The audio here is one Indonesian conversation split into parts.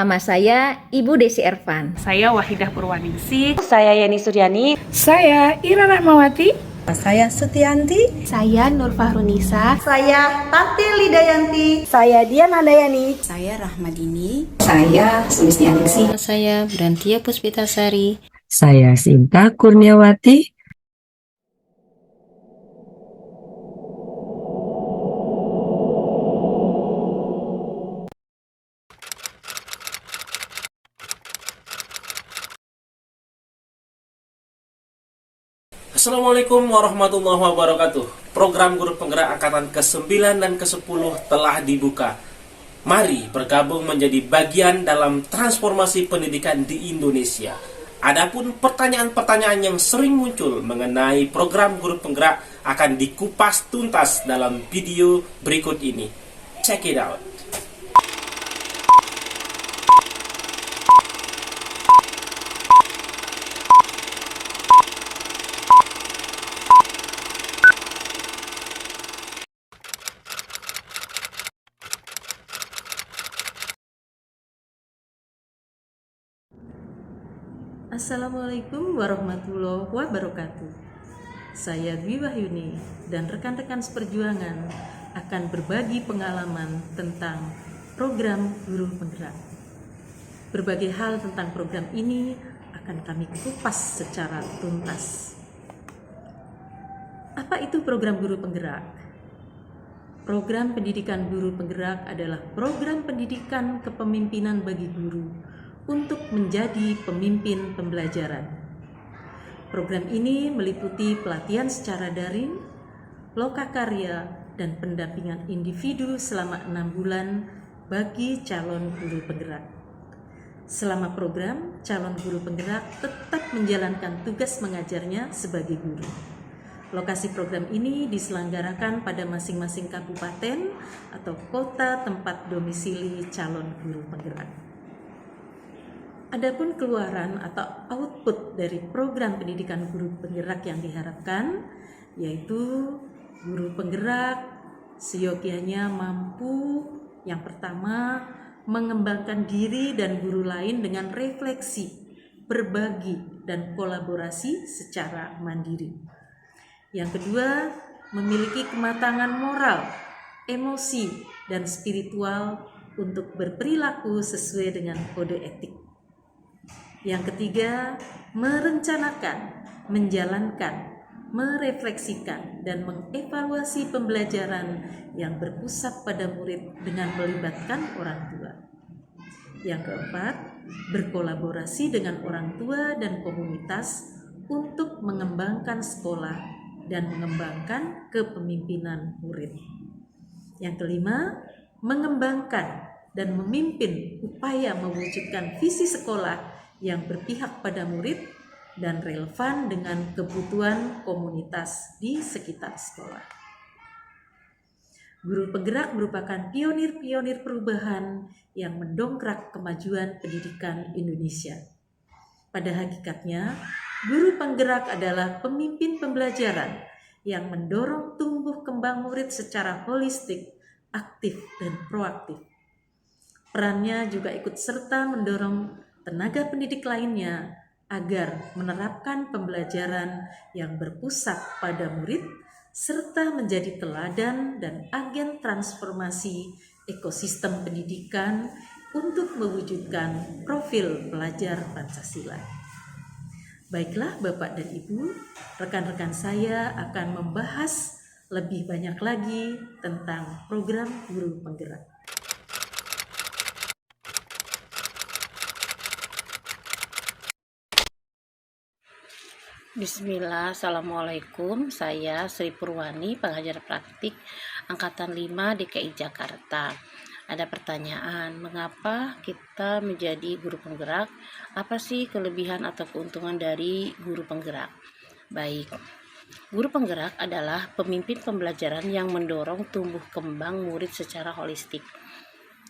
Nama saya Ibu Desi Ervan. Saya Wahidah Purwaningsih. Saya Yeni Suryani. Saya Ira Rahmawati. Saya Sutianti. Saya Nur Fahrunisa. Saya Tati Lidayanti. Saya Dian Handayani. Saya Rahmadini. Saya Sulistianingsih. Saya Brantia Puspitasari. Saya Sinta Kurniawati. Assalamualaikum warahmatullahi wabarakatuh. Program Guru Penggerak Angkatan ke-9 dan ke-10 telah dibuka. Mari bergabung menjadi bagian dalam transformasi pendidikan di Indonesia. Adapun pertanyaan-pertanyaan yang sering muncul mengenai program Guru Penggerak akan dikupas tuntas dalam video berikut ini. Check it out. Assalamualaikum warahmatullahi wabarakatuh. Saya Dwi Wahyuni dan rekan-rekan seperjuangan akan berbagi pengalaman tentang program Guru Penggerak. Berbagai hal tentang program ini akan kami kupas secara tuntas. Apa itu program Guru Penggerak? Program pendidikan Guru Penggerak adalah program pendidikan kepemimpinan bagi guru untuk menjadi pemimpin pembelajaran. Program ini meliputi pelatihan secara daring, lokakarya, dan pendampingan individu selama 6 bulan bagi calon guru penggerak. Selama program, calon guru penggerak tetap menjalankan tugas mengajarnya sebagai guru. Lokasi program ini diselenggarakan pada masing-masing kabupaten atau kota tempat domisili calon guru penggerak. Adapun keluaran atau output dari program pendidikan guru penggerak yang diharapkan, yaitu guru penggerak seyogianya mampu yang pertama mengembangkan diri dan guru lain dengan refleksi, berbagi, dan kolaborasi secara mandiri. Yang kedua, memiliki kematangan moral, emosi, dan spiritual untuk berperilaku sesuai dengan kode etik. Yang ketiga, merencanakan, menjalankan, merefleksikan, dan mengevaluasi pembelajaran yang berpusat pada murid dengan melibatkan orang tua. Yang keempat, berkolaborasi dengan orang tua dan komunitas untuk mengembangkan sekolah dan mengembangkan kepemimpinan murid. Yang kelima, mengembangkan dan memimpin upaya mewujudkan visi sekolah yang berpihak pada murid dan relevan dengan kebutuhan komunitas di sekitar sekolah. Guru penggerak merupakan pionir-pionir perubahan yang mendongkrak kemajuan pendidikan Indonesia. Pada hakikatnya, guru penggerak adalah pemimpin pembelajaran yang mendorong tumbuh kembang murid secara holistik, aktif, dan proaktif. Perannya juga ikut serta mendorong tenaga pendidik lainnya agar menerapkan pembelajaran yang berpusat pada murid serta menjadi teladan dan agen transformasi ekosistem pendidikan untuk mewujudkan profil pelajar Pancasila. Baiklah Bapak dan Ibu, rekan-rekan saya akan membahas lebih banyak lagi tentang program Guru Penggerak. Bismillah, Assalamualaikum. Saya Sri Purwani, pengajar praktik Angkatan 5 DKI Jakarta. Ada pertanyaan, mengapa kita menjadi guru penggerak? Apa sih kelebihan atau keuntungan dari guru penggerak? Baik, guru penggerak adalah pemimpin pembelajaran yang mendorong tumbuh kembang murid secara holistik,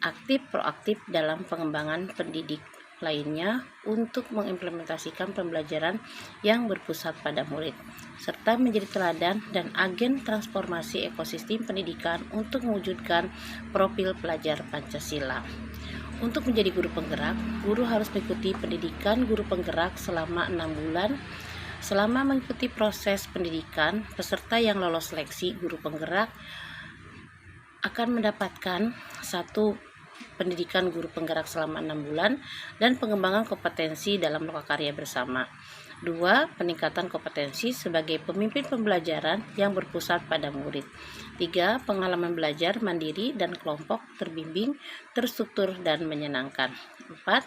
aktif proaktif dalam pengembangan pendidik lainnya untuk mengimplementasikan pembelajaran yang berpusat pada murid, serta menjadi teladan dan agen transformasi ekosistem pendidikan untuk mewujudkan profil pelajar Pancasila. Untuk menjadi guru penggerak, guru harus mengikuti pendidikan guru penggerak selama 6 bulan. Selama mengikuti proses pendidikan, peserta yang lolos seleksi guru penggerak akan mendapatkan 1. Pendidikan guru penggerak selama 6 bulan dan pengembangan kompetensi dalam lokakarya bersama. 2. Peningkatan kompetensi sebagai pemimpin pembelajaran yang berpusat pada murid. 3. Pengalaman belajar mandiri dan kelompok terbimbing, terstruktur dan menyenangkan. 4.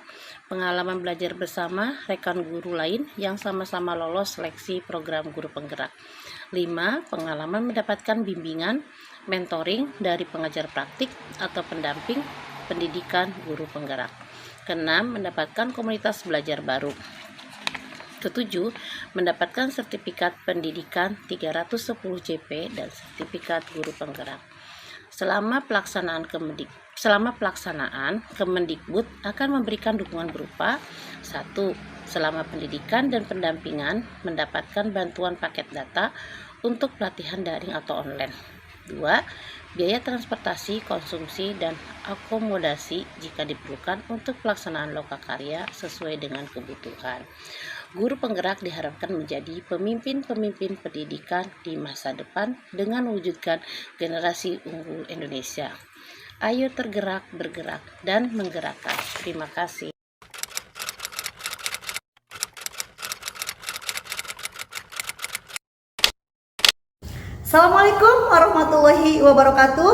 Pengalaman belajar bersama rekan guru lain yang sama-sama lolos seleksi program guru penggerak. 5. Pengalaman mendapatkan bimbingan, mentoring dari pengajar praktik atau pendamping pendidikan guru penggerak. 6. Mendapatkan komunitas belajar baru. 7. Mendapatkan sertifikat pendidikan 310 JP dan sertifikat guru penggerak. Selama pelaksanaan Kemendikbud akan memberikan dukungan berupa 1. Selama pendidikan dan pendampingan mendapatkan bantuan paket data untuk pelatihan daring atau online. 2. Biaya transportasi, konsumsi, dan akomodasi jika diperlukan untuk pelaksanaan lokakarya sesuai dengan kebutuhan. Guru penggerak diharapkan menjadi pemimpin-pemimpin pendidikan di masa depan dengan mewujudkan generasi unggul Indonesia. Ayo tergerak, bergerak, dan menggerakkan. Terima kasih. Assalamualaikum warahmatullahi wabarakatuh.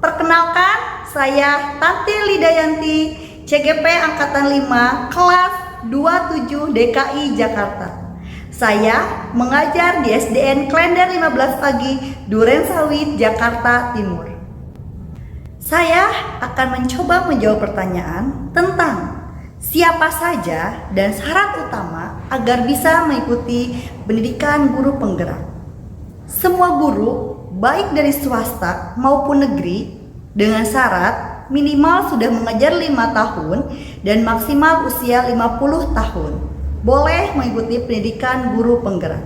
Perkenalkan, saya Tati Lidayanti, CGP Angkatan 5, kelas 27 DKI Jakarta. Saya mengajar di SDN Klender 15 Pagi, Durensawit, Jakarta Timur. Saya akan mencoba menjawab pertanyaan tentang siapa saja dan syarat utama agar bisa mengikuti pendidikan guru penggerak. Semua guru, baik dari swasta maupun negeri, dengan syarat minimal sudah mengajar 5 tahun dan maksimal usia 50 tahun, boleh mengikuti pendidikan guru penggerak.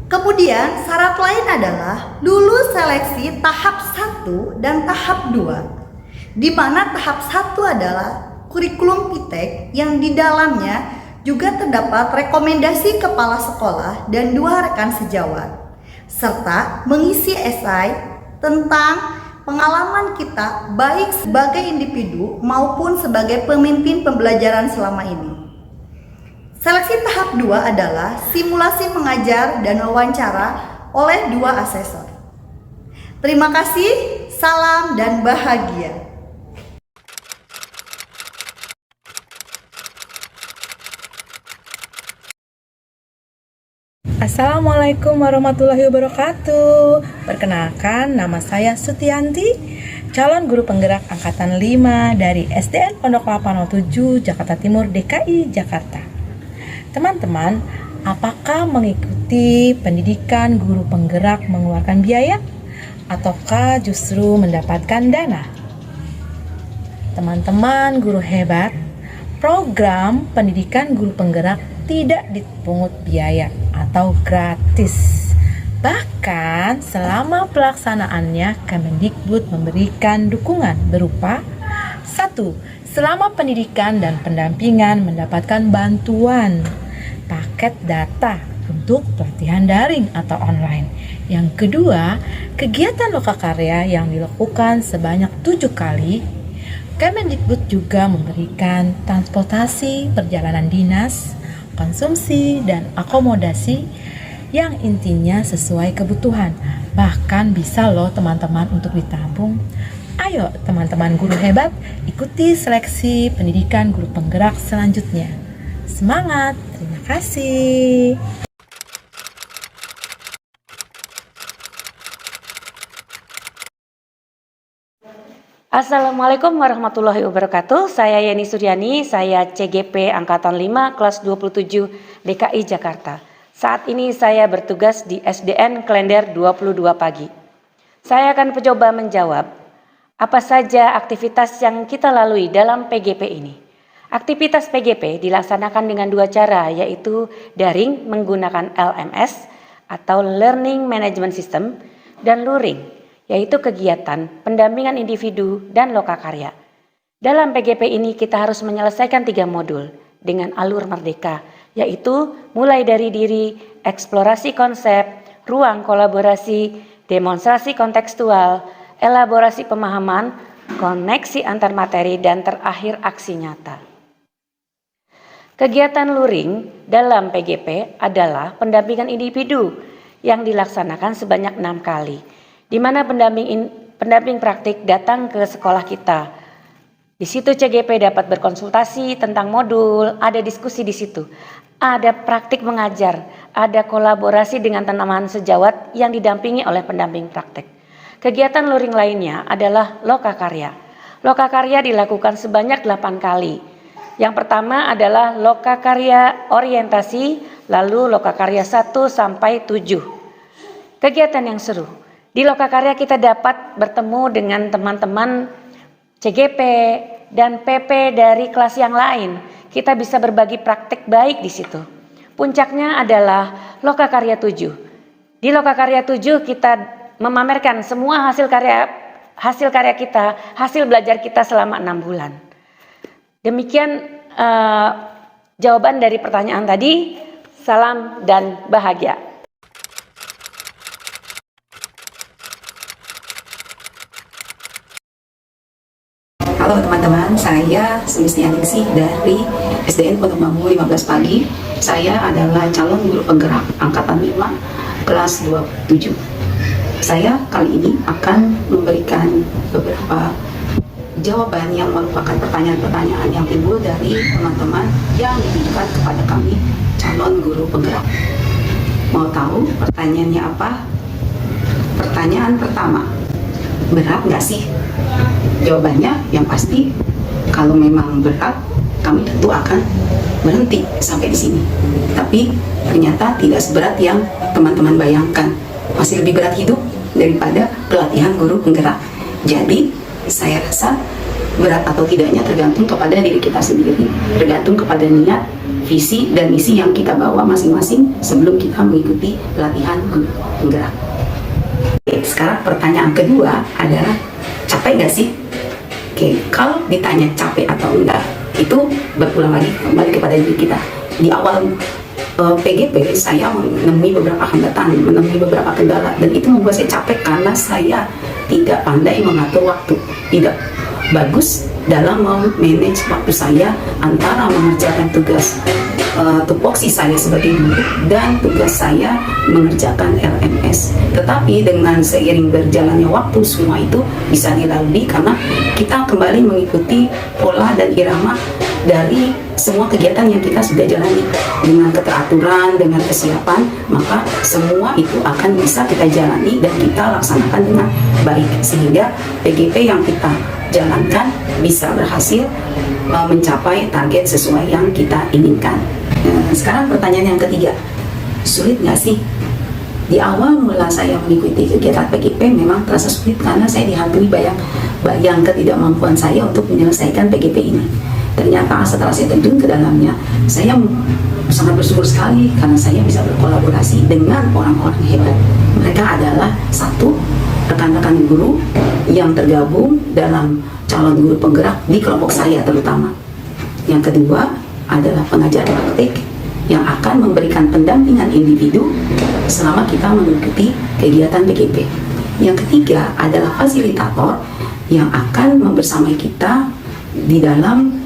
Kemudian syarat lain adalah lulus seleksi tahap 1 dan tahap 2, di mana tahap 1 adalah kurikulum PITEK yang di dalamnya juga terdapat rekomendasi kepala sekolah dan 2 rekan sejawat, serta mengisi esai tentang pengalaman kita baik sebagai individu maupun sebagai pemimpin pembelajaran selama ini. Seleksi tahap 2 adalah simulasi mengajar dan wawancara oleh 2 asesor. Terima kasih, salam dan bahagia. Assalamualaikum warahmatullahi wabarakatuh. Perkenalkan, nama saya Sutianti, calon guru penggerak Angkatan 5 dari SDN Pondok 807 Jakarta Timur DKI Jakarta. Teman-teman, apakah mengikuti pendidikan guru penggerak mengeluarkan biaya ataukah justru mendapatkan dana? Teman-teman guru hebat, program pendidikan guru penggerak tidak dipungut biaya atau gratis. Bahkan selama pelaksanaannya Kemendikbud memberikan dukungan berupa 1. Selama pendidikan dan pendampingan mendapatkan bantuan paket data untuk pelatihan daring atau online. Yang kedua, kegiatan lokakarya yang dilakukan sebanyak 7 kali. Kemendikbud juga memberikan transportasi, perjalanan dinas, konsumsi, dan akomodasi yang intinya sesuai kebutuhan. Bahkan bisa loh teman-teman untuk ditabung. Ayo teman-teman guru hebat, ikuti seleksi pendidikan guru penggerak selanjutnya. Semangat, terima kasih. Assalamualaikum warahmatullahi wabarakatuh. Saya Yeni Suryani, saya CGP Angkatan 5 kelas 27 DKI Jakarta. Saat ini saya bertugas di SDN Klender 22 Pagi. Saya akan mencoba menjawab apa saja aktivitas yang kita lalui dalam PGP ini. Aktivitas PGP dilaksanakan dengan 2 cara, yaitu daring menggunakan LMS atau Learning Management System dan luring, yaitu kegiatan pendampingan individu dan lokakarya. Dalam PGP ini kita harus menyelesaikan 3 modul dengan alur merdeka, yaitu mulai dari diri, eksplorasi konsep, ruang kolaborasi, demonstrasi kontekstual, elaborasi pemahaman, koneksi antar materi, dan terakhir aksi nyata. Kegiatan luring dalam PGP adalah pendampingan individu yang dilaksanakan sebanyak 6 kali, di mana pendamping praktik datang ke sekolah kita. Di situ CGP dapat berkonsultasi tentang modul, ada diskusi di situ, ada praktik mengajar, ada kolaborasi dengan tanaman sejawat yang didampingi oleh pendamping praktik. Kegiatan luring lainnya adalah lokakarya. Lokakarya dilakukan sebanyak 8 kali. Yang pertama adalah lokakarya orientasi, lalu lokakarya 1 sampai 7. Kegiatan yang seru. Di lokakarya kita dapat bertemu dengan teman-teman CGP dan PP dari kelas yang lain. Kita bisa berbagi praktik baik di situ. Puncaknya adalah lokakarya 7. Di lokakarya 7 kita memamerkan semua hasil karya kita, hasil belajar kita selama 6 bulan. Demikian jawaban dari pertanyaan tadi. Salam dan bahagia. Halo teman-teman, saya Sulistianingsih dari SDN Pondok Bambu 15 Pagi. Saya adalah calon guru penggerak angkatan 5 kelas 27. Saya kali ini akan memberikan beberapa jawaban yang merupakan pertanyaan-pertanyaan yang timbul dari teman-teman yang ditujukan kepada kami calon guru penggerak. Mau tahu pertanyaannya apa? Pertanyaan pertama, berat nggak sih? Jawabannya yang pasti, kalau memang berat, kami tentu akan berhenti sampai di sini. Tapi ternyata tidak seberat yang teman-teman bayangkan. Masih lebih berat hidup daripada pelatihan guru penggerak. Jadi saya rasa berat atau tidaknya tergantung kepada diri kita sendiri, tergantung kepada niat, visi, dan misi yang kita bawa masing-masing sebelum kita mengikuti pelatihan guru penggerak. Oke, sekarang pertanyaan kedua adalah, capek nggak sih? Oke, kalau ditanya capek atau enggak, itu berulang lagi kembali kepada diri kita. Di awal PGP saya menemui beberapa hambatan, menemui beberapa kendala, dan itu membuat saya capek karena saya tidak pandai mengatur waktu, tidak bagus dalam memanage waktu saya antara mengerjakan tugas tupoksi saya sebagai guru dan tugas saya mengerjakan LMS. Tetapi dengan seiring berjalannya waktu, semua itu bisa dilalui karena kita kembali mengikuti pola dan irama dari semua kegiatan yang kita sudah jalani. Dengan keteraturan, dengan kesiapan, maka semua itu akan bisa kita jalani dan kita laksanakan dengan baik, sehingga PGP yang kita jalankan bisa berhasil mencapai target sesuai yang kita inginkan. Sekarang pertanyaan yang ketiga, sulit nggak sih? Di awal mula saya mengikuti kegiatan PGP memang terasa sulit karena saya dihantui bayang ketidakmampuan saya untuk menyelesaikan PGP ini. Ternyata setelah saya terjun ke dalamnya, saya sangat bersyukur sekali karena saya bisa berkolaborasi dengan orang-orang hebat. Mereka adalah satu, rekan-rekan guru yang tergabung dalam calon guru penggerak di kelompok saya terutama. Yang kedua adalah pengajar praktik yang akan memberikan pendampingan individu selama kita mengikuti kegiatan PGP. Yang ketiga adalah fasilitator yang akan membersamai kita di dalam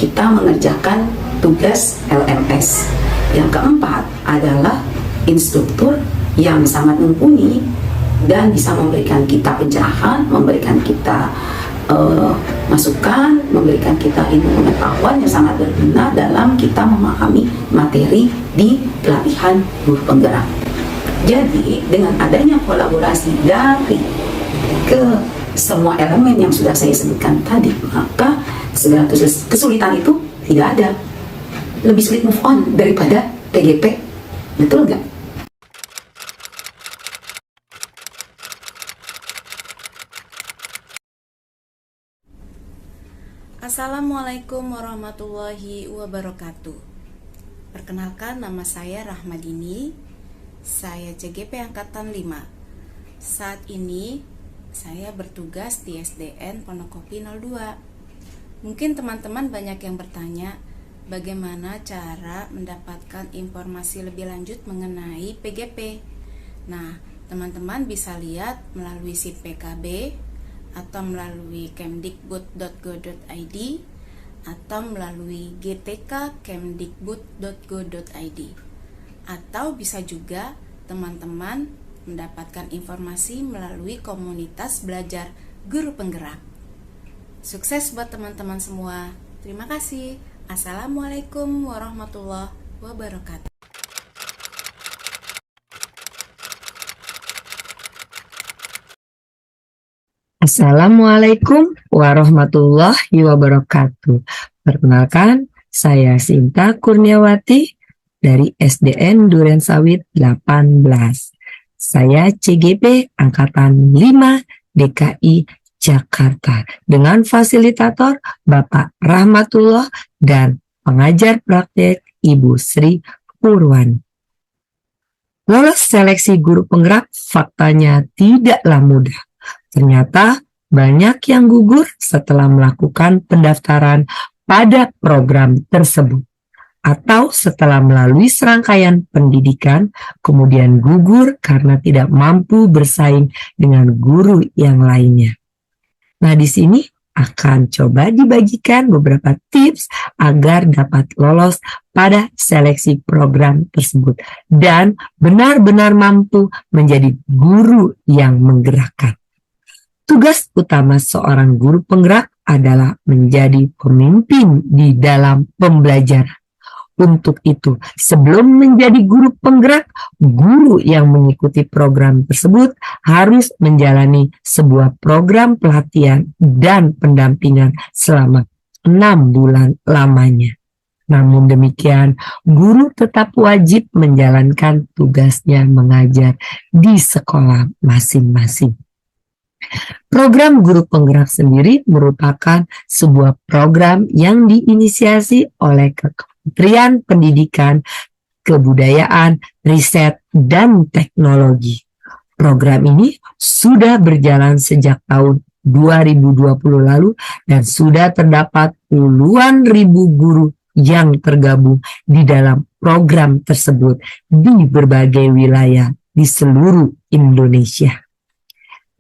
kita mengerjakan tugas LMS. Yang keempat adalah instruktur yang sangat mumpuni dan bisa memberikan kita pencerahan, memberikan kita masukan, memberikan kita ilmu pengetahuan yang sangat berguna dalam kita memahami materi di pelatihan guru penggerak. Jadi dengan adanya kolaborasi dari semua elemen yang sudah saya sebutkan tadi, maka segala kesulitan itu tidak ada. Lebih sulit move on daripada PGP, betul nggak? Assalamualaikum warahmatullahi wabarakatuh. Perkenalkan, nama saya Rahmadini. Saya CGP Angkatan 5. Saat ini saya bertugas di SDN Pondokopi 02. Mungkin teman-teman banyak yang bertanya, bagaimana cara mendapatkan informasi lebih lanjut mengenai PGP. Nah, teman-teman bisa lihat melalui SIP PKB atau melalui kemdikbud.go.id atau melalui gtk.kemdikbud.go.id, atau bisa juga teman-teman mendapatkan informasi melalui komunitas belajar guru penggerak. Sukses buat teman-teman semua. Terima kasih. Assalamualaikum warahmatullahi wabarakatuh. Assalamualaikum warahmatullahi wabarakatuh. Perkenalkan, saya Sinta Kurniawati dari SDN Durensawit 18. Saya CGP Angkatan 5 DKI Jakarta dengan fasilitator Bapak Rahmatullah dan pengajar praktek Ibu Sri Purwani. Lolos seleksi guru penggerak faktanya tidaklah mudah. Ternyata banyak yang gugur setelah melakukan pendaftaran pada program tersebut, atau setelah melalui serangkaian pendidikan, kemudian gugur karena tidak mampu bersaing dengan guru yang lainnya. Nah, di sini akan coba dibagikan beberapa tips agar dapat lolos pada seleksi program tersebut dan benar-benar mampu menjadi guru yang menggerakkan. Tugas utama seorang guru penggerak adalah menjadi pemimpin di dalam pembelajaran. Untuk itu, sebelum menjadi guru penggerak, guru yang mengikuti program tersebut harus menjalani sebuah program pelatihan dan pendampingan selama 6 bulan lamanya. Namun demikian, guru tetap wajib menjalankan tugasnya mengajar di sekolah masing-masing. Program guru penggerak sendiri merupakan sebuah program yang diinisiasi oleh Kementerian Pendidikan, Kebudayaan, Riset, dan Teknologi. Program ini sudah berjalan sejak tahun 2020 lalu dan sudah terdapat puluhan ribu guru yang tergabung di dalam program tersebut di berbagai wilayah di seluruh Indonesia.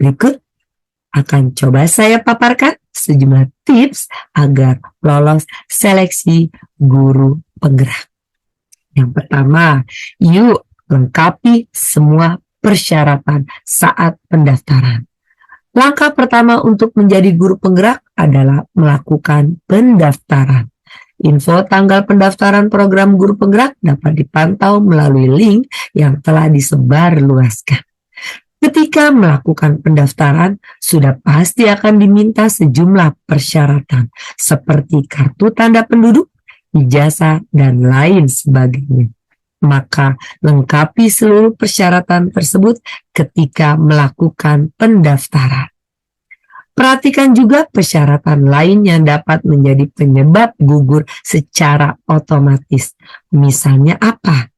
Berikut akan coba saya paparkan sejumlah tips agar lolos seleksi guru penggerak. Yang pertama, yuk lengkapi semua persyaratan saat pendaftaran. Langkah pertama untuk menjadi guru penggerak adalah melakukan pendaftaran. Info tanggal pendaftaran program guru penggerak dapat dipantau melalui link yang telah disebar luaskan. Ketika melakukan pendaftaran, sudah pasti akan diminta sejumlah persyaratan seperti kartu tanda penduduk, ijazah, dan lain sebagainya. Maka lengkapi seluruh persyaratan tersebut ketika melakukan pendaftaran. Perhatikan juga persyaratan lain yang dapat menjadi penyebab gugur secara otomatis. Misalnya apa?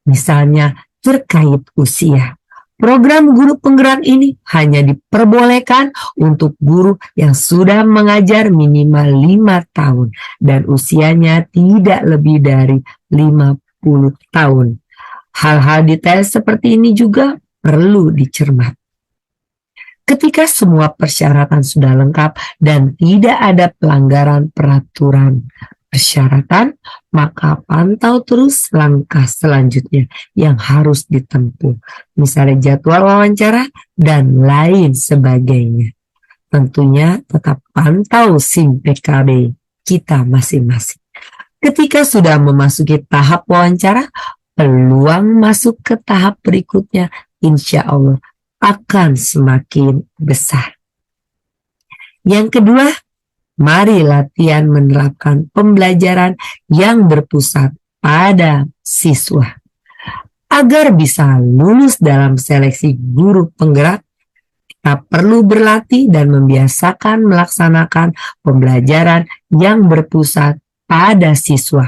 Misalnya terkait usia. Program guru penggerak ini hanya diperbolehkan untuk guru yang sudah mengajar minimal 5 tahun dan usianya tidak lebih dari 50 tahun. Hal-hal detail seperti ini juga perlu dicermati. Ketika semua persyaratan sudah lengkap dan tidak ada pelanggaran peraturan persyaratan, maka pantau terus langkah selanjutnya yang harus ditempuh, misalnya jadwal wawancara dan lain sebagainya. Tentunya tetap pantau SIM PKB kita masing-masing. Ketika sudah memasuki tahap wawancara, peluang masuk ke tahap berikutnya insya Allah akan semakin besar. Yang kedua, mari latihan menerapkan pembelajaran yang berpusat pada siswa. Agar bisa lulus dalam seleksi guru penggerak, kita perlu berlatih dan membiasakan melaksanakan pembelajaran yang berpusat pada siswa.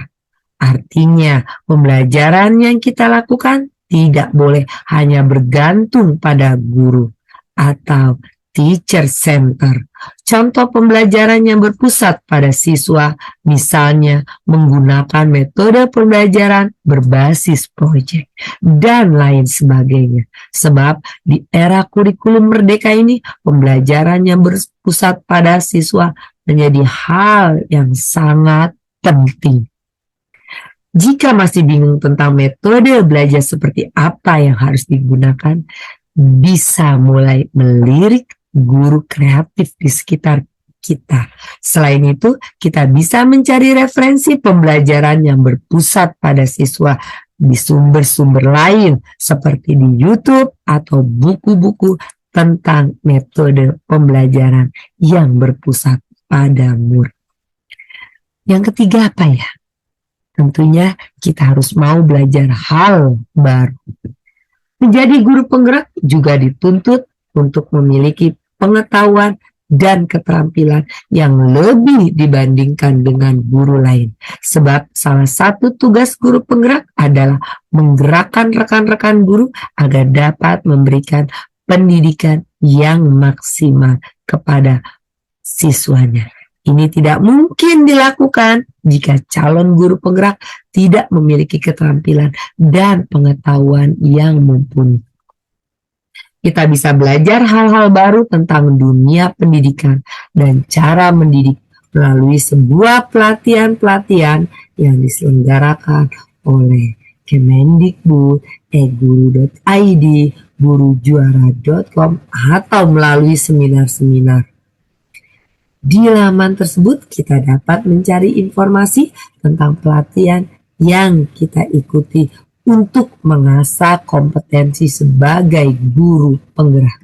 Artinya, pembelajaran yang kita lakukan tidak boleh hanya bergantung pada guru atau teacher center. Contoh pembelajaran yang berpusat pada siswa, misalnya menggunakan metode pembelajaran berbasis proyek, dan lain sebagainya. Sebab di era kurikulum merdeka ini, pembelajaran yang berpusat pada siswa menjadi hal yang sangat penting. Jika masih bingung tentang metode belajar seperti apa yang harus digunakan, bisa mulai melirik guru kreatif di sekitar kita. Selain itu, kita bisa mencari referensi pembelajaran yang berpusat pada siswa di sumber-sumber lain seperti di YouTube atau buku-buku tentang metode pembelajaran yang berpusat pada murid. Yang ketiga apa ya? Tentunya kita harus mau belajar hal baru. Menjadi guru penggerak juga dituntut untuk memiliki pengetahuan dan keterampilan yang lebih dibandingkan dengan guru lain. Sebab salah satu tugas guru penggerak adalah menggerakkan rekan-rekan guru agar dapat memberikan pendidikan yang maksimal kepada siswanya. Ini tidak mungkin dilakukan jika calon guru penggerak tidak memiliki keterampilan dan pengetahuan yang mumpuni. Kita bisa belajar hal-hal baru tentang dunia pendidikan dan cara mendidik melalui sebuah pelatihan-pelatihan yang diselenggarakan oleh Kemendikbud, eguru.id, gurujuara.com, atau melalui seminar-seminar. Di laman tersebut kita dapat mencari informasi tentang pelatihan yang kita ikuti untuk mengasah kompetensi sebagai guru penggerak.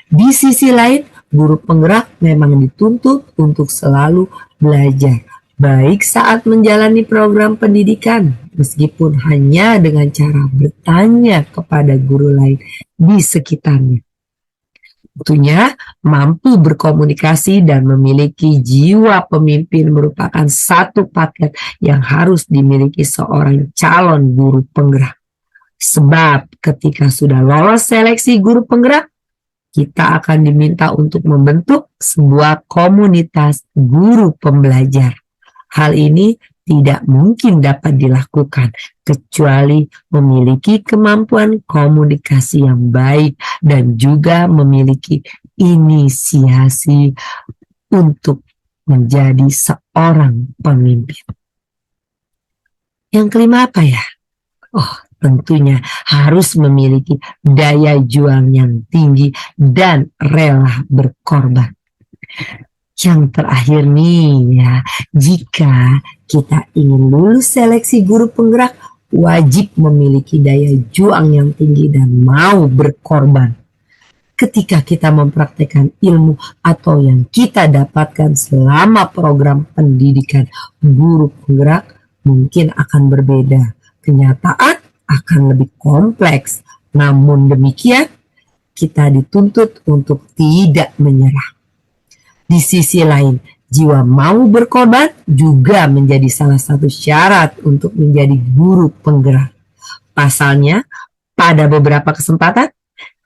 Di sisi lain, guru penggerak memang dituntut untuk selalu belajar, baik saat menjalani program pendidikan, meskipun hanya dengan cara bertanya kepada guru lain di sekitarnya. Tentunya mampu berkomunikasi dan memiliki jiwa pemimpin merupakan satu paket yang harus dimiliki seorang calon guru penggerak. Sebab ketika sudah lolos seleksi guru penggerak, kita akan diminta untuk membentuk sebuah komunitas guru pembelajar. Hal ini tidak mungkin dapat dilakukan kecuali memiliki kemampuan komunikasi yang baik dan juga memiliki inisiasi untuk menjadi seorang pemimpin. Yang kelima apa ya? Oh, tentunya harus memiliki daya juang yang tinggi dan rela berkorban. Yang terakhir nih ya, jika kita ingin lulus seleksi guru penggerak, wajib memiliki daya juang yang tinggi dan mau berkorban. Ketika kita mempraktekkan ilmu atau yang kita dapatkan selama program pendidikan guru penggerak mungkin akan berbeda. Kenyataan akan lebih kompleks. Namun demikian, kita dituntut untuk tidak menyerah. Di sisi lain, jiwa mau berkorban juga menjadi salah satu syarat untuk menjadi guru penggerak. Pasalnya, pada beberapa kesempatan,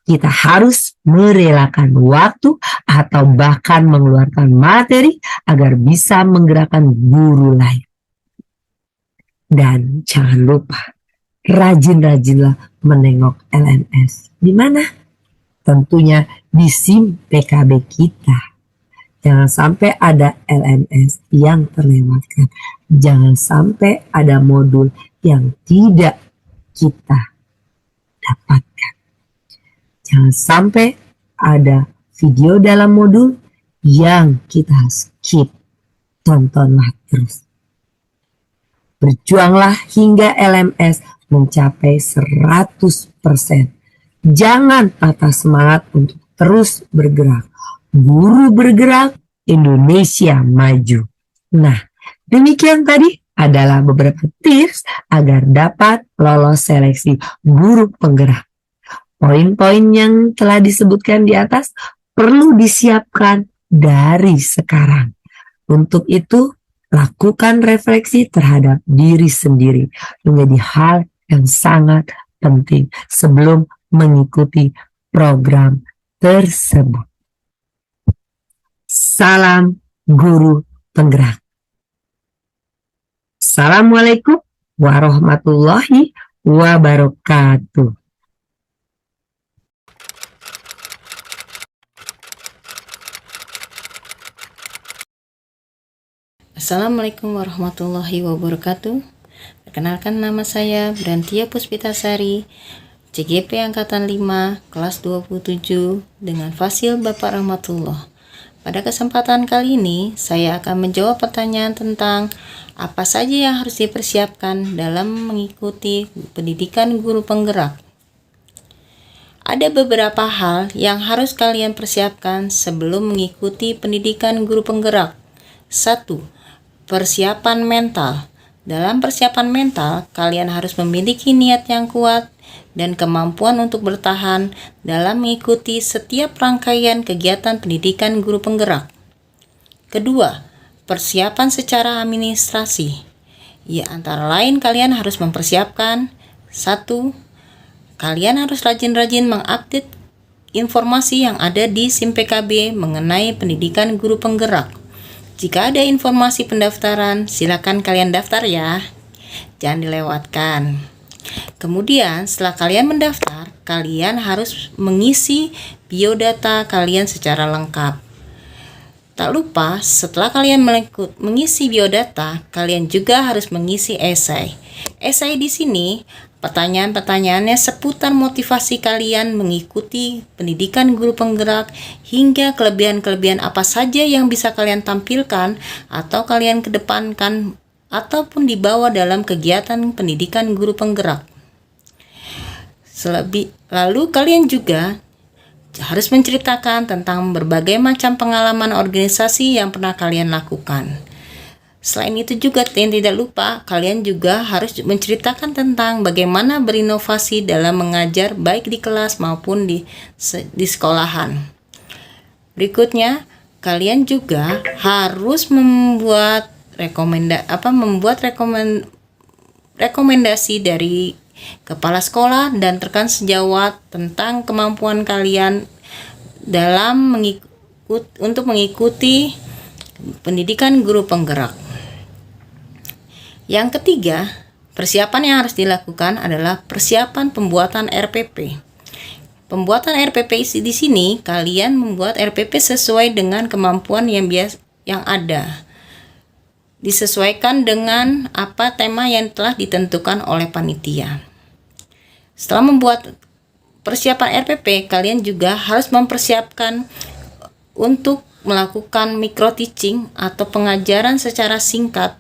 kita harus merelakan waktu atau bahkan mengeluarkan materi agar bisa menggerakkan guru lain. Dan jangan lupa, rajin-rajinlah menengok LMS. Di mana? Tentunya di SIM PKB kita. Jangan sampai ada LMS yang terlewatkan. Jangan sampai ada modul yang tidak kita dapatkan. Jangan sampai ada video dalam modul yang kita skip. Tontonlah terus. Berjuanglah hingga LMS mencapai 100%. Jangan patah semangat untuk terus bergerak. Guru bergerak, Indonesia maju. Nah, demikian tadi adalah beberapa tips agar dapat lolos seleksi guru penggerak. Poin-poin yang telah disebutkan di atas perlu disiapkan dari sekarang. Untuk itu, lakukan refleksi terhadap diri sendiri menjadi hal yang sangat penting sebelum mengikuti program tersebut. Salam guru penggerak. Assalamualaikum warahmatullahi wabarakatuh. Assalamualaikum warahmatullahi wabarakatuh. Perkenalkan, nama saya Brantia Puspitasari, CGP Angkatan 5, kelas 27, dengan fasil Bapak Rahmatullah. Pada kesempatan kali ini, saya akan menjawab pertanyaan tentang apa saja yang harus dipersiapkan dalam mengikuti pendidikan guru penggerak. Ada beberapa hal yang harus kalian persiapkan sebelum mengikuti pendidikan guru penggerak. 1. Persiapan mental. Dalam persiapan mental, kalian harus memiliki niat yang kuat dan kemampuan untuk bertahan dalam mengikuti setiap rangkaian kegiatan pendidikan guru penggerak. Kedua, persiapan secara administrasi. Ya, antara lain kalian harus mempersiapkan 1. Kalian harus rajin-rajin mengupdate informasi yang ada di SIM PKB mengenai pendidikan guru penggerak. Jika ada informasi pendaftaran, silakan kalian daftar ya. Jangan dilewatkan. Kemudian, setelah kalian mendaftar, kalian harus mengisi biodata kalian secara lengkap. Tak lupa, setelah kalian mengisi biodata, kalian juga harus mengisi esai. Esai di sini, pertanyaan-pertanyaannya seputar motivasi kalian mengikuti pendidikan guru penggerak hingga kelebihan-kelebihan apa saja yang bisa kalian tampilkan atau kalian kedepankan ataupun dibawa dalam kegiatan pendidikan guru penggerak. Lalu kalian juga harus menceritakan tentang berbagai macam pengalaman organisasi yang pernah kalian lakukan. Selain itu juga tidak lupa, kalian juga harus menceritakan tentang bagaimana berinovasi dalam mengajar baik di kelas maupun di sekolahan. Berikutnya, kalian juga harus membuat rekomendasi dari kepala sekolah dan rekan sejawat tentang kemampuan kalian dalam untuk mengikuti pendidikan guru penggerak. Yang ketiga, persiapan yang harus dilakukan adalah persiapan pembuatan RPP. Pembuatan RPP di sini, kalian membuat RPP sesuai dengan kemampuan yang ada. Disesuaikan dengan apa tema yang telah ditentukan oleh panitia. Setelah membuat persiapan RPP, kalian juga harus mempersiapkan untuk melakukan micro teaching atau pengajaran secara singkat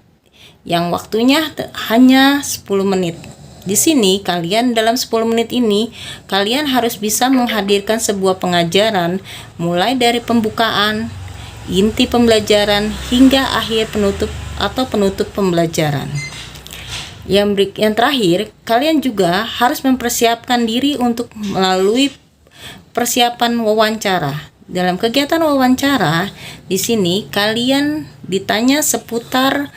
yang waktunya hanya 10 menit. Di sini kalian dalam 10 menit ini kalian harus bisa menghadirkan sebuah pengajaran mulai dari pembukaan, inti pembelajaran hingga akhir penutup pembelajaran. Yang terakhir, kalian juga harus mempersiapkan diri untuk melalui persiapan wawancara. Dalam kegiatan wawancara, di sini kalian ditanya seputar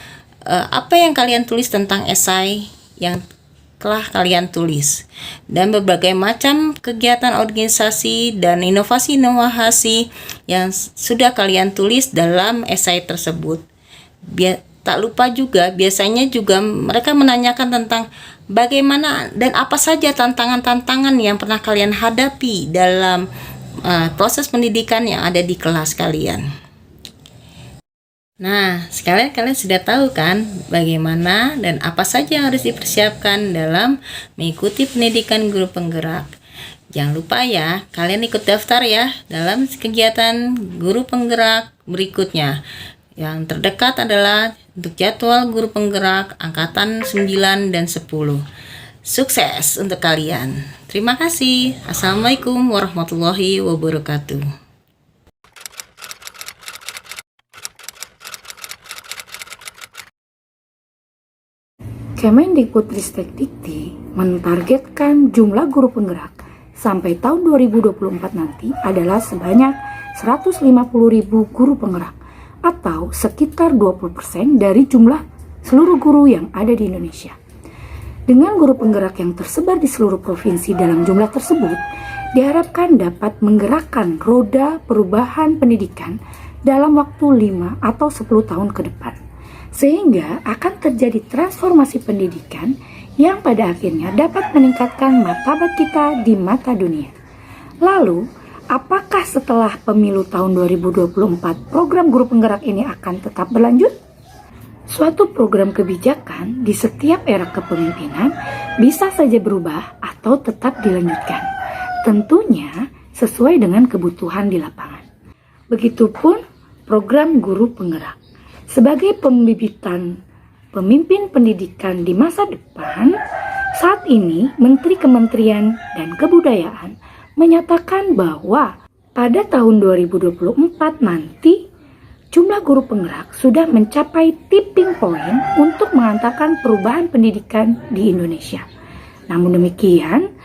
apa yang kalian tulis tentang esai yang telah kalian tulis dan berbagai macam kegiatan organisasi dan inovasi-inovasi yang sudah kalian tulis dalam esai tersebut. Tak lupa juga, biasanya juga mereka menanyakan tentang bagaimana dan apa saja tantangan-tantangan yang pernah kalian hadapi dalam proses pendidikan yang ada di kelas kalian. Nah, sekarang kalian sudah tahu kan bagaimana dan apa saja yang harus dipersiapkan dalam mengikuti pendidikan guru penggerak. Jangan lupa ya, kalian ikut daftar ya dalam kegiatan guru penggerak berikutnya. Yang terdekat adalah untuk jadwal guru penggerak angkatan 9 dan 10. Sukses untuk kalian. Terima kasih. Assalamualaikum warahmatullahi wabarakatuh. Kemendikbudristek-Dikti mentargetkan jumlah guru penggerak sampai tahun 2024 nanti adalah sebanyak 150.000 guru penggerak atau sekitar 20% dari jumlah seluruh guru yang ada di Indonesia. Dengan guru penggerak yang tersebar di seluruh provinsi dalam jumlah tersebut, diharapkan dapat menggerakkan roda perubahan pendidikan dalam waktu 5 atau 10 tahun ke depan. Sehingga akan terjadi transformasi pendidikan yang pada akhirnya dapat meningkatkan martabat kita di mata dunia. Lalu, apakah setelah pemilu tahun 2024 program guru penggerak ini akan tetap berlanjut? Suatu program kebijakan di setiap era kepemimpinan bisa saja berubah atau tetap dilanjutkan. Tentunya sesuai dengan kebutuhan di lapangan. Begitupun program guru penggerak. Sebagai pembibitan pemimpin pendidikan di masa depan, saat ini Menteri Kementerian dan Kebudayaan menyatakan bahwa pada tahun 2024 nanti jumlah guru penggerak sudah mencapai tipping point untuk mengantarkan perubahan pendidikan di Indonesia. Namun demikian,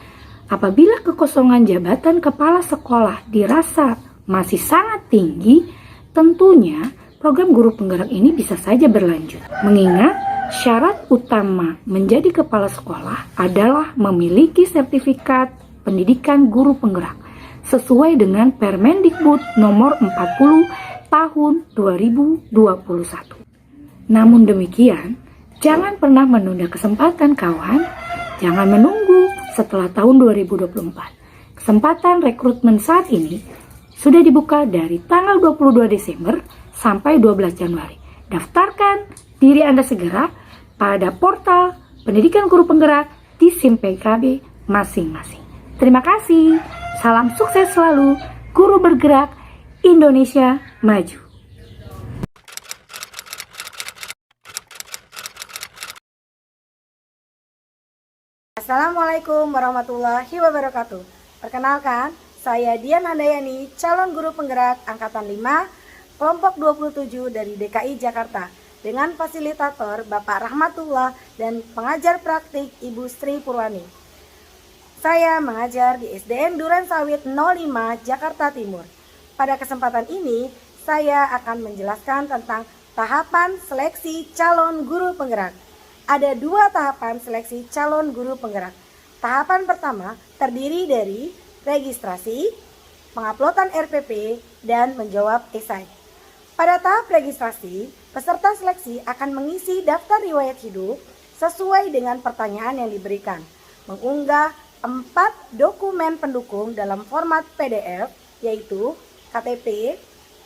apabila kekosongan jabatan kepala sekolah dirasa masih sangat tinggi, tentunya program guru penggerak ini bisa saja berlanjut. Mengingat syarat utama menjadi kepala sekolah adalah memiliki sertifikat pendidikan guru penggerak sesuai dengan Permendikbud nomor 40 tahun 2021. Namun demikian, jangan pernah menunda kesempatan kawan, jangan menunggu setelah tahun 2024. Kesempatan rekrutmen saat ini sudah dibuka dari tanggal 22 Desember sampai 12 Januari. Daftarkan diri Anda segera pada portal pendidikan guru penggerak di SIM PKB masing-masing. Terima kasih. Salam sukses selalu. Guru bergerak, Indonesia maju. Assalamualaikum warahmatullahi wabarakatuh. Perkenalkan, saya Dian Handayani, calon guru penggerak Angkatan 5, kelompok 27 dari DKI Jakarta, dengan fasilitator Bapak Rahmatullah dan pengajar praktik Ibu Sri Purwani. Saya mengajar di SDN Duren Sawit 05, Jakarta Timur. Pada kesempatan ini, saya akan menjelaskan tentang tahapan seleksi calon guru penggerak. Ada 2 tahapan seleksi calon guru penggerak. Tahapan pertama terdiri dari registrasi, penguploadan RPP, dan menjawab esai. Pada tahap registrasi, peserta seleksi akan mengisi daftar riwayat hidup sesuai dengan pertanyaan yang diberikan, mengunggah 4 dokumen pendukung dalam format PDF, yaitu KTP,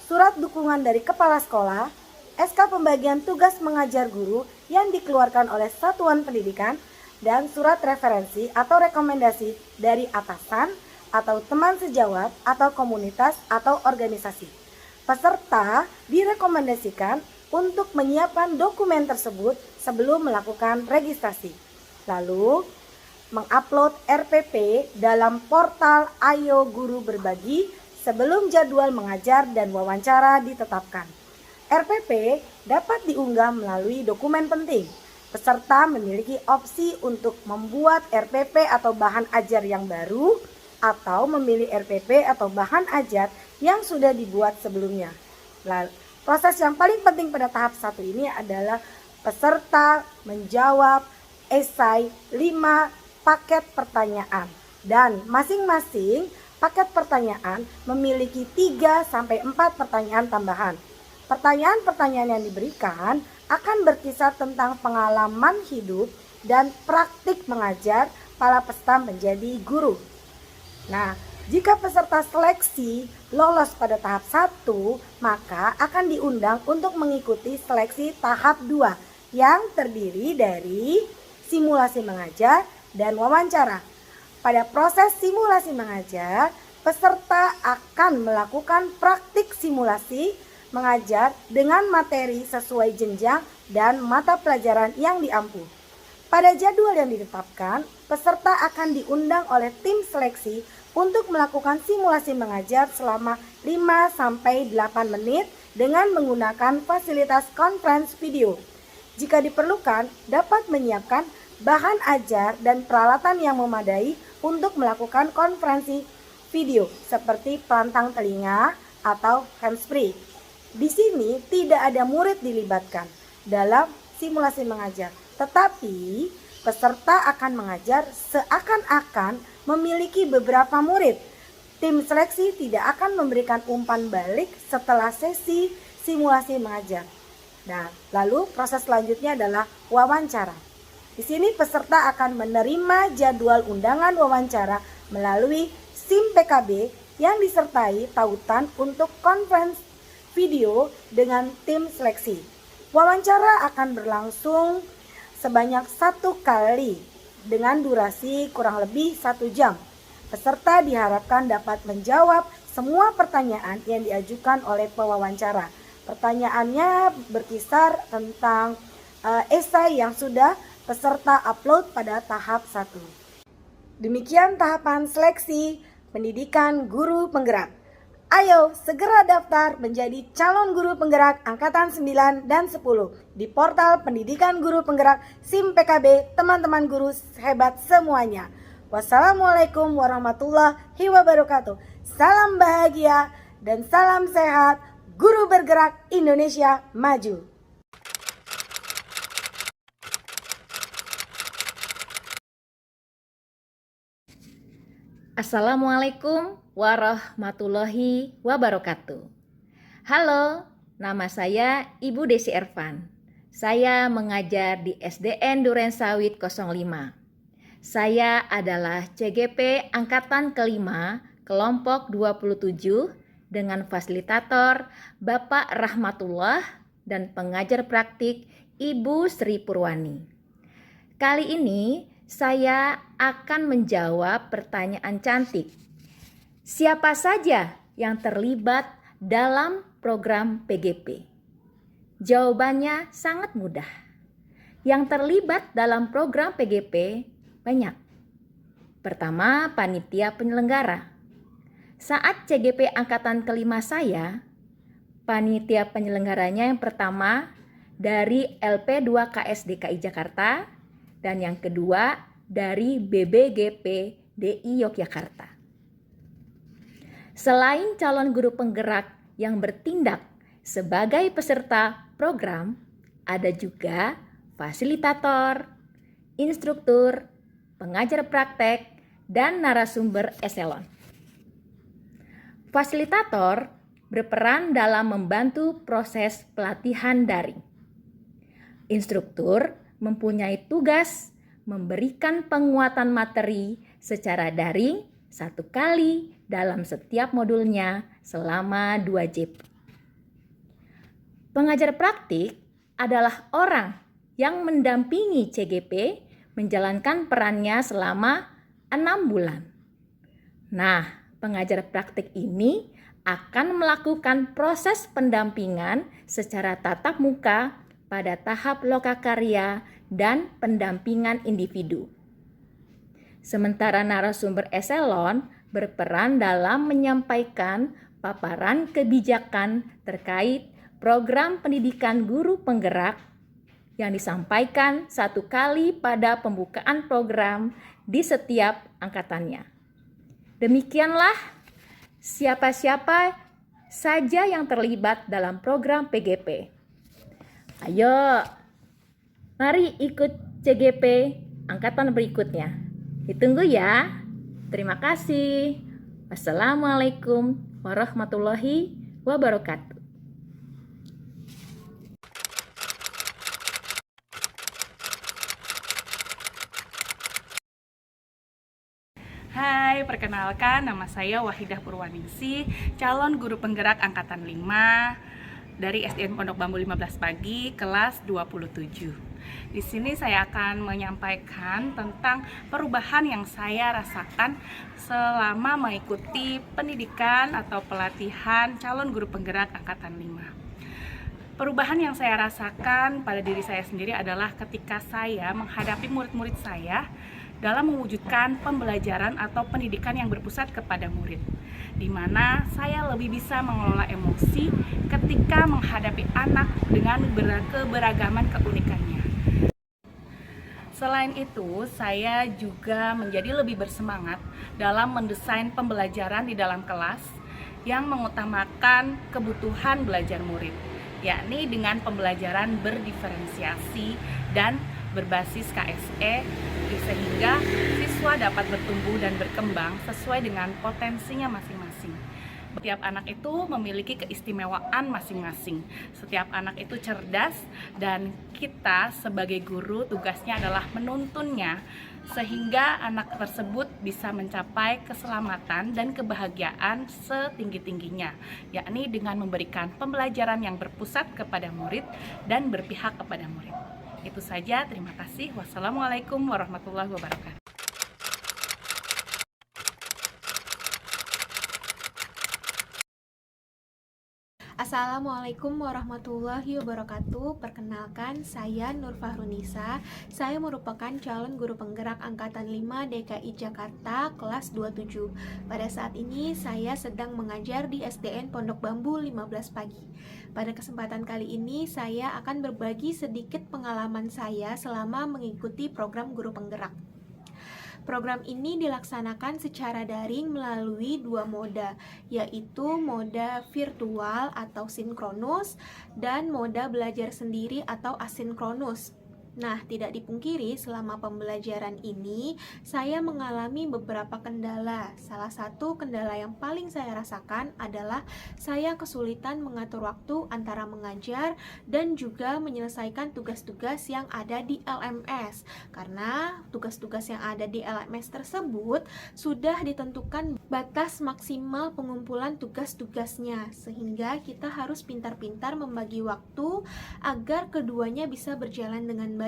surat dukungan dari kepala sekolah, SK pembagian tugas mengajar guru yang dikeluarkan oleh satuan pendidikan, dan surat referensi atau rekomendasi dari atasan atau teman sejawat atau komunitas atau organisasi. Peserta direkomendasikan untuk menyiapkan dokumen tersebut sebelum melakukan registrasi. Lalu, mengupload RPP dalam portal Ayo Guru Berbagi sebelum jadwal mengajar dan wawancara ditetapkan. RPP dapat diunggah melalui dokumen penting. Peserta memiliki opsi untuk membuat RPP atau bahan ajar yang baru atau memilih RPP atau bahan ajar yang sudah dibuat sebelumnya. Lalu, proses yang paling penting pada tahap 1 ini adalah peserta menjawab esai 5 paket pertanyaan, dan masing-masing paket pertanyaan memiliki 3-4 pertanyaan tambahan. Pertanyaan-pertanyaan yang diberikan akan berkisar tentang pengalaman hidup dan praktik mengajar para peserta menjadi guru. Nah, jika peserta seleksi lolos pada tahap 1, maka akan diundang untuk mengikuti seleksi tahap 2 yang terdiri dari simulasi mengajar dan wawancara. Pada proses simulasi mengajar, peserta akan melakukan praktik simulasi mengajar dengan materi sesuai jenjang dan mata pelajaran yang diampu. Pada jadwal yang ditetapkan, peserta akan diundang oleh tim seleksi untuk melakukan simulasi mengajar selama 5-8 menit dengan menggunakan fasilitas conference video. Jika diperlukan, dapat menyiapkan bahan ajar dan peralatan yang memadai untuk melakukan konferensi video seperti pelantang telinga atau handsfree. Di sini tidak ada murid dilibatkan dalam simulasi mengajar, tetapi peserta akan mengajar seakan-akan memiliki beberapa murid. Tim seleksi tidak akan memberikan umpan balik setelah sesi simulasi mengajar. Nah, lalu proses selanjutnya adalah wawancara. Di sini peserta akan menerima jadwal undangan wawancara melalui SIM PKB yang disertai tautan untuk conference video dengan tim seleksi. Wawancara akan berlangsung sebanyak 1 kali dengan durasi kurang lebih 1 jam. Peserta diharapkan dapat menjawab semua pertanyaan yang diajukan oleh pewawancara. Pertanyaannya berkisar tentang esai yang sudah peserta upload pada tahap 1. Demikian tahapan seleksi pendidikan guru penggerak. Ayo segera daftar menjadi calon guru penggerak angkatan 9 dan 10 di portal pendidikan guru penggerak SIM PKB teman-teman guru hebat semuanya. Wassalamualaikum warahmatullahi wabarakatuh. Salam bahagia dan salam sehat. Guru bergerak Indonesia maju. Assalamualaikum warahmatullahi wabarakatuh. Halo, nama saya Ibu Desi Ervan. Saya mengajar di SDN Duren Sawit 05. Saya adalah CGP Angkatan kelima, kelompok 27 dengan fasilitator Bapak Rahmatullah dan pengajar praktik Ibu Sri Purwani. Kali ini saya akan menjawab pertanyaan cantik. Siapa saja yang terlibat dalam program PGP? Jawabannya sangat mudah. Yang terlibat dalam program PGP banyak. Pertama, panitia penyelenggara. Saat CGP angkatan kelima saya, panitia penyelenggaranya yang pertama dari LP2KS DKI Jakarta dan yang kedua dari BBGP DI Yogyakarta. Selain calon guru penggerak yang bertindak sebagai peserta program, ada juga fasilitator, instruktur, pengajar praktek, dan narasumber eselon. Fasilitator berperan dalam membantu proses pelatihan daring. Instruktur mempunyai tugas memberikan penguatan materi secara daring 1 kali dalam setiap modulnya selama 2 JIP. Pengajar praktik adalah orang yang mendampingi CGP menjalankan perannya selama 6 bulan. Nah, pengajar praktik ini akan melakukan proses pendampingan secara tatap muka pada tahap lokakarya dan pendampingan individu. Sementara narasumber eselon berperan dalam menyampaikan paparan kebijakan terkait program pendidikan guru penggerak yang disampaikan 1 kali pada pembukaan program di setiap angkatannya. Demikianlah siapa-siapa saja yang terlibat dalam program PGP. Ayo, mari ikut CGP angkatan berikutnya. Ditunggu ya. Terima kasih. Wassalamualaikum warahmatullahi wabarakatuh. Hai, perkenalkan nama saya Wahidah Purwaningsih, calon guru penggerak angkatan 5 dari SDN Pondok Bambu 15 Pagi, kelas 27. Di sini saya akan menyampaikan tentang perubahan yang saya rasakan selama mengikuti pendidikan atau pelatihan calon guru penggerak angkatan 5. Perubahan yang saya rasakan pada diri saya sendiri adalah ketika saya menghadapi murid-murid saya dalam mewujudkan pembelajaran atau pendidikan yang berpusat kepada murid, di mana saya lebih bisa mengelola emosi ketika menghadapi anak dengan keberagaman keunikannya. Selain itu, saya juga menjadi lebih bersemangat dalam mendesain pembelajaran di dalam kelas yang mengutamakan kebutuhan belajar murid, yakni dengan pembelajaran berdiferensiasi dan berbasis KSE, sehingga siswa siswa dapat bertumbuh dan berkembang sesuai dengan potensinya masing-masing. Setiap anak itu memiliki keistimewaan masing-masing. Setiap anak itu cerdas dan kita sebagai guru tugasnya adalah menuntunnya sehingga anak tersebut bisa mencapai keselamatan dan kebahagiaan setinggi-tingginya, yakni dengan memberikan pembelajaran yang berpusat kepada murid dan berpihak kepada murid. Itu saja, terima kasih. Wassalamualaikum warahmatullahi wabarakatuh. Assalamualaikum warahmatullahi wabarakatuh. Perkenalkan, saya Nur Fahrunisa. Saya merupakan calon guru penggerak angkatan 5 DKI Jakarta kelas 27. Pada saat ini saya sedang mengajar di SDN Pondok Bambu 15 pagi. Pada kesempatan kali ini saya akan berbagi sedikit pengalaman saya selama mengikuti program guru penggerak. Program ini dilaksanakan secara daring melalui dua moda, yaitu moda virtual atau sinkronus dan moda belajar sendiri atau asinkronus. Nah, tidak dipungkiri selama pembelajaran ini saya mengalami beberapa kendala. Salah satu kendala yang paling saya rasakan adalah saya kesulitan mengatur waktu antara mengajar dan juga menyelesaikan tugas-tugas yang ada di LMS. Karena tugas-tugas yang ada di LMS tersebut sudah ditentukan batas maksimal pengumpulan tugas-tugasnya, sehingga kita harus pintar-pintar membagi waktu agar keduanya bisa berjalan dengan baik.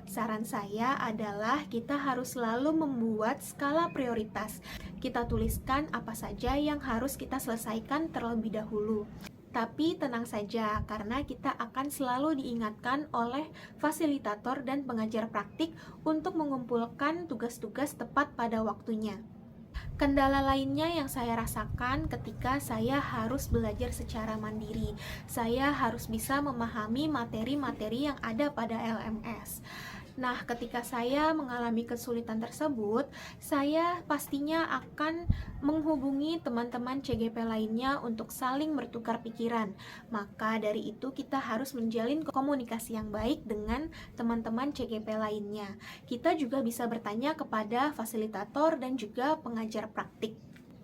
Saran saya adalah kita harus selalu membuat skala prioritas. Kita tuliskan apa saja yang harus kita selesaikan terlebih dahulu. Tapi tenang saja, karena kita akan selalu diingatkan oleh fasilitator dan pengajar praktik untuk mengumpulkan tugas-tugas tepat pada waktunya. Kendala lainnya yang saya rasakan ketika saya harus belajar secara mandiri. Saya harus bisa memahami materi-materi yang ada pada LMS. Nah, ketika saya mengalami kesulitan tersebut, saya pastinya akan menghubungi teman-teman CGP lainnya untuk saling bertukar pikiran. Maka dari itu kita harus menjalin komunikasi yang baik dengan teman-teman CGP lainnya. Kita juga bisa bertanya kepada fasilitator dan juga pengajar praktik.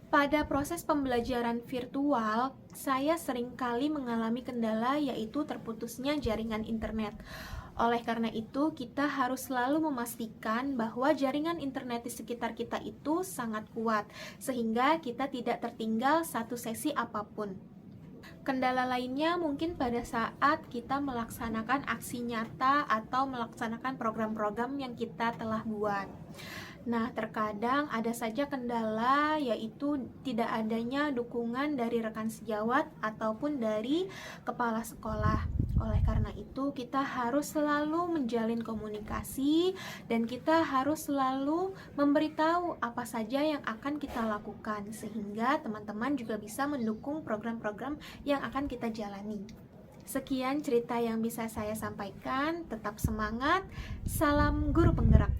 Pada proses pembelajaran virtual, saya seringkali mengalami kendala yaitu terputusnya jaringan internet. Oleh karena itu, kita harus selalu memastikan bahwa jaringan internet di sekitar kita itu sangat kuat, sehingga kita tidak tertinggal satu sesi apapun. Kendala lainnya mungkin pada saat kita melaksanakan aksi nyata atau melaksanakan program-program yang kita telah buat. Nah, terkadang ada saja kendala, yaitu tidak adanya dukungan dari rekan sejawat ataupun dari kepala sekolah. Oleh karena itu, kita harus selalu menjalin komunikasi dan kita harus selalu memberitahu apa saja yang akan kita lakukan, sehingga teman-teman juga bisa mendukung program-program yang akan kita jalani. Sekian cerita yang bisa saya sampaikan. Tetap semangat. Salam guru penggerak.